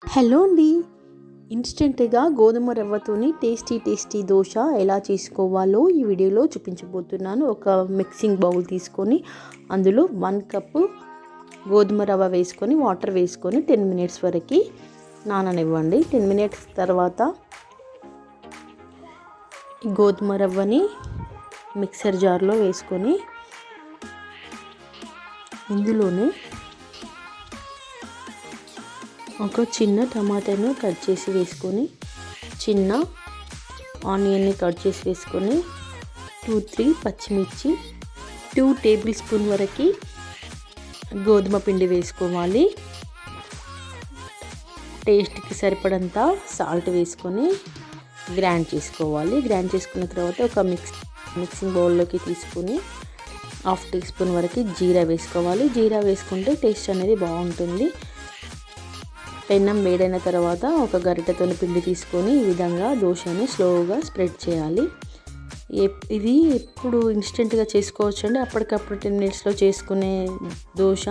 Hello అండి. ఇన్స్టెంట్గా గోధుమ రవ్వతోని టేస్టీ దోశ ఎలా చేసుకోవాలో ఈ వీడియోలో చూపించబోతున్నాను. ఒక మిక్సింగ్ బౌల్ తీసుకొని అందులో 1 కప్పు గోధుమ రవ్వ వేసుకొని వాటర్ వేసుకొని 10 మినిట్స్ వరకు నాననివ్వండి. 10 మినిట్స్ తర్వాత ఈ గోధుమ రవ్వని మిక్సర్ జార్లో వేసుకొని ఇందులోనే ఒక చిన్న టమాటాను కట్ చేసి వేసుకొని, చిన్న ఆనియన్ని కట్ చేసి వేసుకొని, 2-3 పచ్చిమిర్చి, 2 టేబుల్ స్పూన్ వరకు గోధుమ పిండి వేసుకోవాలి. టేస్ట్కి సరిపడంత సాల్ట్ వేసుకొని గ్రైండ్ చేసుకోవాలి. గ్రైండ్ చేసుకున్న తర్వాత ఒక మిక్సింగ్ బౌల్లోకి తీసుకొని 1/2 టీ స్పూన్ వరకు జీరా వేసుకోవాలి. జీరా వేసుకుంటే టేస్ట్ అనేది బాగుంటుంది. పెన్నం వేడైన తర్వాత ఒక గరిటెతో పిండి తీసుకొని ఈ విధంగా దోశని స్లోగా స్ప్రెడ్ చేయాలి. ఇది ఎప్పుడు ఇన్స్టెంట్గా చేసుకోవచ్చు అండి. అప్పటికప్పుడు 10 మినిట్స్లో చేసుకునే దోశ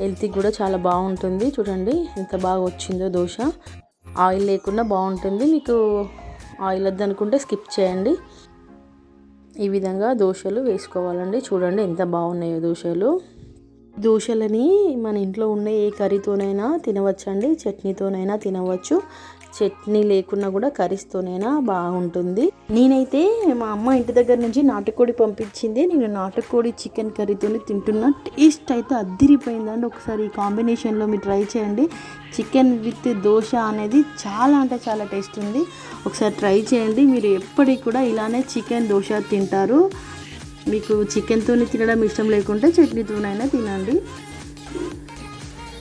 హెల్త్కి కూడా చాలా బాగుంటుంది. చూడండి ఎంత బాగా వచ్చిందో దోశ. ఆయిల్ లేకుండా బాగుంటుంది. మీకు ఆయిల్ వద్దనుకుంటే స్కిప్ చేయండి. ఈ విధంగా దోశలు వేసుకోవాలండి. చూడండి ఎంత బాగున్నాయో దోశలు. దోశలని మన ఇంట్లో ఉన్న ఏ కర్రీతోనైనా తినవచ్చండి. చట్నీతోనైనా తినవచ్చు. చట్నీ లేకున్నా కూడా కర్రీస్తోనైనా బాగుంటుంది. నేనైతే మా అమ్మ ఇంటి దగ్గర నుంచి నాటుకోడి పంపించింది. నేను నాటుకోడి చికెన్ కర్రీతోని తింటున్నా. టేస్ట్ అయితే అద్దిరిపోయిందండి. ఒకసారి ఈ కాంబినేషన్లో మీరు ట్రై చేయండి. చికెన్ విత్ దోశ అనేది చాలా అంటే చాలా టేస్ట్ ఉంది. ఒకసారి ట్రై చేయండి. మీరు ఎప్పటికి కూడా ఇలానే చికెన్ దోశ తింటారు. మీకు చికెన్తో తినడం ఇష్టం లేకుంటే చట్నీతోనైనా తినండి.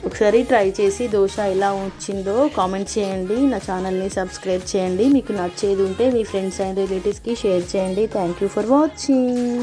ఒకసారి ట్రై చేసి దోశ ఎలా వచ్చిందో కామెంట్ చేయండి. నా ఛానల్ని సబ్స్క్రైబ్ చేయండి. మీకు నచ్చేది ఉంటే మీ ఫ్రెండ్స్ అండ్ రిలేటివ్స్కి షేర్ చేయండి. Thank you for watching.